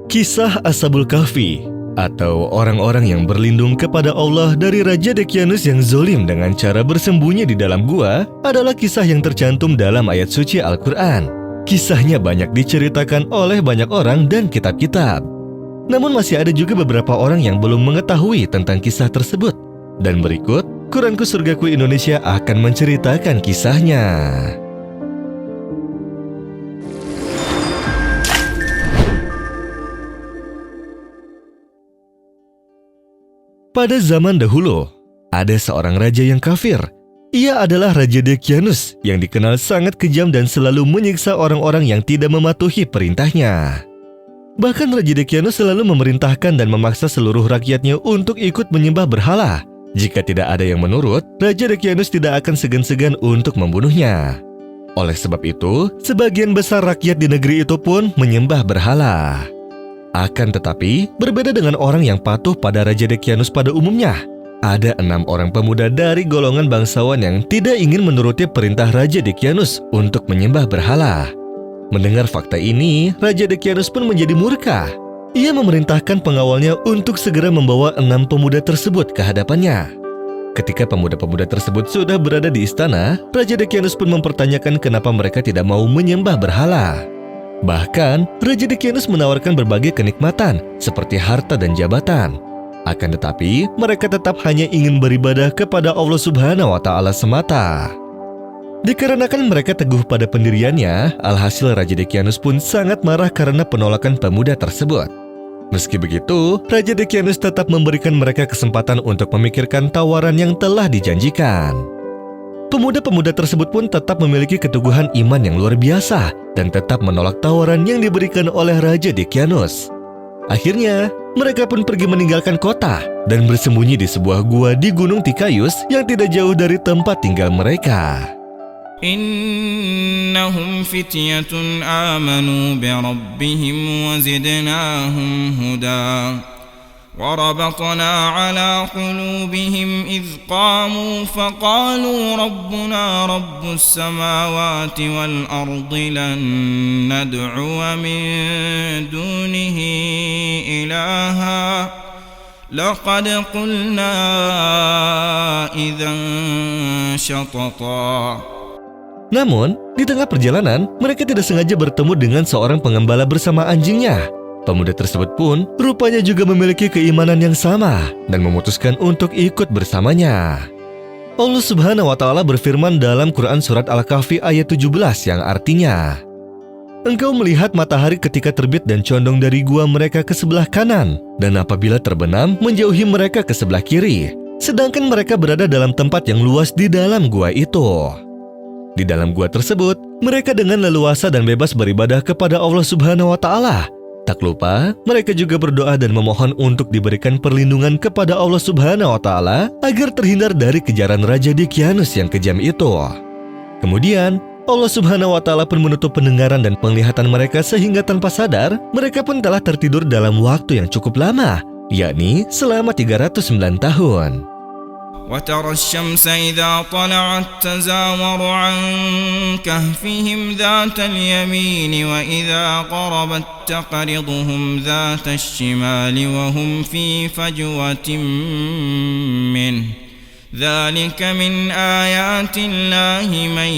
Kisah Ashabul Kahfi, atau orang-orang yang berlindung kepada Allah dari Raja Daqyanus yang zolim dengan cara bersembunyi di dalam gua, adalah kisah yang tercantum dalam ayat suci Al-Quran. Kisahnya banyak diceritakan oleh banyak orang dan kitab-kitab. Namun masih ada juga beberapa orang yang belum mengetahui tentang kisah tersebut. Dan berikut, Quranku Surgaku Indonesia akan menceritakan kisahnya. Pada zaman dahulu, ada seorang raja yang kafir. Ia adalah Raja Daqyanus yang dikenal sangat kejam dan selalu menyiksa orang-orang yang tidak mematuhi perintahnya. Bahkan Raja Daqyanus selalu memerintahkan dan memaksa seluruh rakyatnya untuk ikut menyembah berhala. Jika tidak ada yang menurut, Raja Daqyanus tidak akan segan-segan untuk membunuhnya. Oleh sebab itu, sebagian besar rakyat di negeri itu pun menyembah berhala. Akan tetapi, berbeda dengan orang yang patuh pada Raja Daqyanus pada umumnya, ada 6 orang pemuda dari golongan bangsawan yang tidak ingin menuruti perintah Raja Daqyanus untuk menyembah berhala. Mendengar fakta ini, Raja Daqyanus pun menjadi murka. Ia memerintahkan pengawalnya untuk segera membawa 6 pemuda tersebut ke hadapannya. Ketika pemuda-pemuda tersebut sudah berada di istana, Raja Daqyanus pun mempertanyakan kenapa mereka tidak mau menyembah berhala. Bahkan, Raja Daqyanus menawarkan berbagai kenikmatan seperti harta dan jabatan. Akan tetapi, mereka tetap hanya ingin beribadah kepada Allah Subhanahu wa Ta'ala semata. Dikarenakan mereka teguh pada pendiriannya, alhasil Raja Daqyanus pun sangat marah karena penolakan pemuda tersebut. Meski begitu, Raja Daqyanus tetap memberikan mereka kesempatan untuk memikirkan tawaran yang telah dijanjikan. Pemuda-pemuda tersebut pun tetap memiliki keteguhan iman yang luar biasa dan tetap menolak tawaran yang diberikan oleh Raja Daqyanus. Akhirnya, mereka pun pergi meninggalkan kota dan bersembunyi di sebuah gua di Gunung Tikayus yang tidak jauh dari tempat tinggal mereka. Innahum fityatun amanu bi rabbihim wa zidnahum huda. وربطنا على قلوبهم إذ قاموا فقالوا ربنا رب السماوات والأرض لن ندعو من دونه إلها لقد قلنا إذا شططا. Namun, di tengah perjalanan, mereka tidak sengaja bertemu dengan seorang pengembala bersama anjingnya. Pemuda tersebut pun rupanya juga memiliki keimanan yang sama dan memutuskan untuk ikut bersamanya. Allah Subhanahu wa Ta'ala berfirman dalam Quran Surat Al-Kahfi ayat 17 yang artinya, "Engkau melihat matahari ketika terbit dan condong dari gua mereka ke sebelah kanan, dan apabila terbenam menjauhi mereka ke sebelah kiri, sedangkan mereka berada dalam tempat yang luas di dalam gua itu." Di dalam gua tersebut, mereka dengan leluasa dan bebas beribadah kepada Allah Subhanahu wa Ta'ala. Tak lupa, mereka juga berdoa dan memohon untuk diberikan perlindungan kepada Allah Subhanahu wa Ta'ala agar terhindar dari kejaran Raja Daqyanus yang kejam itu. Kemudian, Allah Subhanahu wa Ta'ala pun menutup pendengaran dan penglihatan mereka sehingga tanpa sadar, mereka pun telah tertidur dalam waktu yang cukup lama, yakni selama 309 tahun. وترى الشمس إذا طلعت تزاور عن كهفهم ذات اليمين وإذا غربت تقرضهم ذات الشمال وهم في فجوة منه ذلك من آيات الله من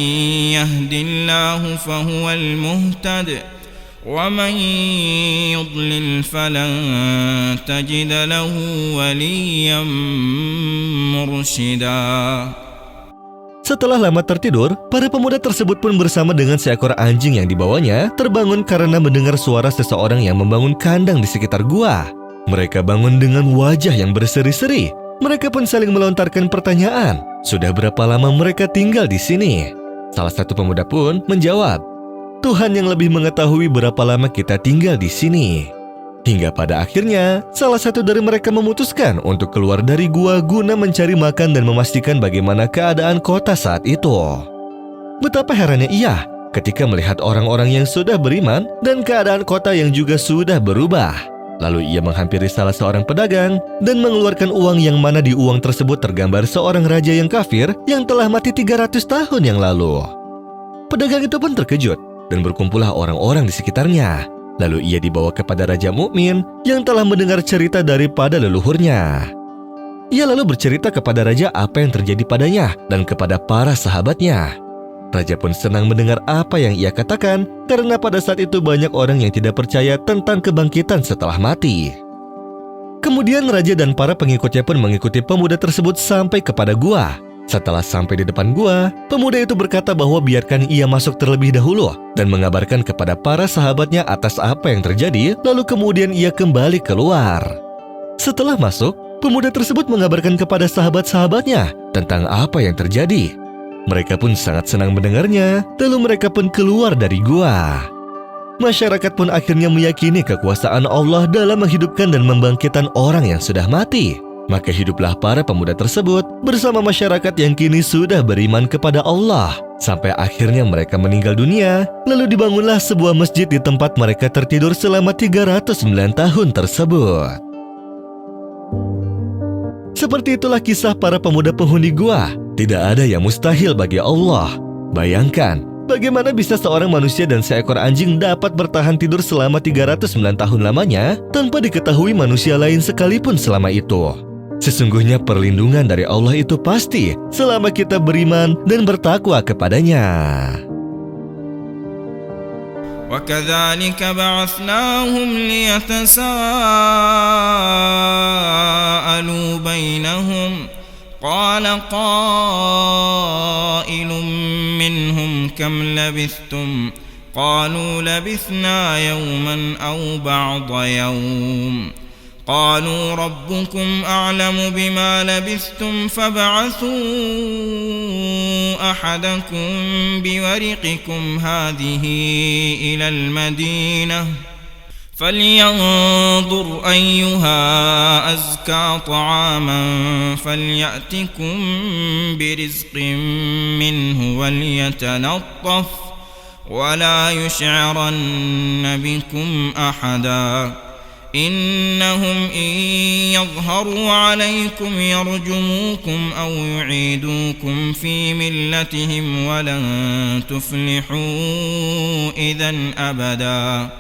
يهد الله فهو المهتد ومن يضلل فلن تجد له وليا مرشدا. Setelah lama tertidur, para pemuda tersebut pun bersama dengan seekor anjing yang dibawanya terbangun karena mendengar suara seseorang yang membangun kandang di sekitar gua. Mereka bangun dengan wajah yang berseri-seri. Mereka pun saling melontarkan pertanyaan, sudah berapa lama mereka tinggal di sini? Salah satu pemuda pun menjawab, Tuhan yang lebih mengetahui berapa lama kita tinggal di sini. Hingga pada akhirnya, salah satu dari mereka memutuskan untuk keluar dari gua guna mencari makan dan memastikan bagaimana keadaan kota saat itu. Betapa herannya ia ketika melihat orang-orang yang sudah beriman dan keadaan kota yang juga sudah berubah. Lalu ia menghampiri salah seorang pedagang dan mengeluarkan uang yang mana di uang tersebut tergambar seorang raja yang kafir yang telah mati 300 tahun yang lalu. Pedagang itu pun terkejut dan berkumpullah orang-orang di sekitarnya. Lalu ia dibawa kepada Raja Mukmin yang telah mendengar cerita daripada leluhurnya. Ia lalu bercerita kepada raja apa yang terjadi padanya dan kepada para sahabatnya. Raja pun senang mendengar apa yang ia katakan karena pada saat itu banyak orang yang tidak percaya tentang kebangkitan setelah mati. Kemudian raja dan para pengikutnya pun mengikuti pemuda tersebut sampai kepada gua. Setelah sampai di depan gua, pemuda itu berkata bahwa biarkan ia masuk terlebih dahulu dan mengabarkan kepada para sahabatnya atas apa yang terjadi, lalu kemudian ia kembali keluar. Setelah masuk, pemuda tersebut mengabarkan kepada sahabat-sahabatnya tentang apa yang terjadi. Mereka pun sangat senang mendengarnya, lalu mereka pun keluar dari gua. Masyarakat pun akhirnya meyakini kekuasaan Allah dalam menghidupkan dan membangkitkan orang yang sudah mati. Maka hiduplah para pemuda tersebut bersama masyarakat yang kini sudah beriman kepada Allah. Sampai akhirnya mereka meninggal dunia, lalu dibangunlah sebuah masjid di tempat mereka tertidur selama 309 tahun tersebut. Seperti itulah kisah para pemuda penghuni gua. Tidak ada yang mustahil bagi Allah. Bayangkan, bagaimana bisa seorang manusia dan seekor anjing dapat bertahan tidur selama 309 tahun lamanya tanpa diketahui manusia lain sekalipun selama itu. Sesungguhnya perlindungan dari Allah itu pasti selama kita beriman dan bertakwa kepadanya. وَكَذَلِكَ بَعَثْنَاهُمْ لِيَتَسَاءَلُوا بَيْنَهُمْ قَالَ قَائِلٌ مِّنْهُمْ كَمْ لَبِثْتُمْ قَالُوا لَبِثْنَا يَوْمًا أَوْ بَعْضَ يَوْمٍ قالوا ربكم أعلم بما لبثتم فابعثوا أحدكم بورقكم هذه إلى المدينة فلينظر أيها أزكى طعاما فليأتكم برزق منه وليتلطف ولا يشعرن بكم أحدا إنهم إن يظهروا عليكم يرجموكم أو يعيدوكم في ملتهم ولن تفلحوا إذا أبدا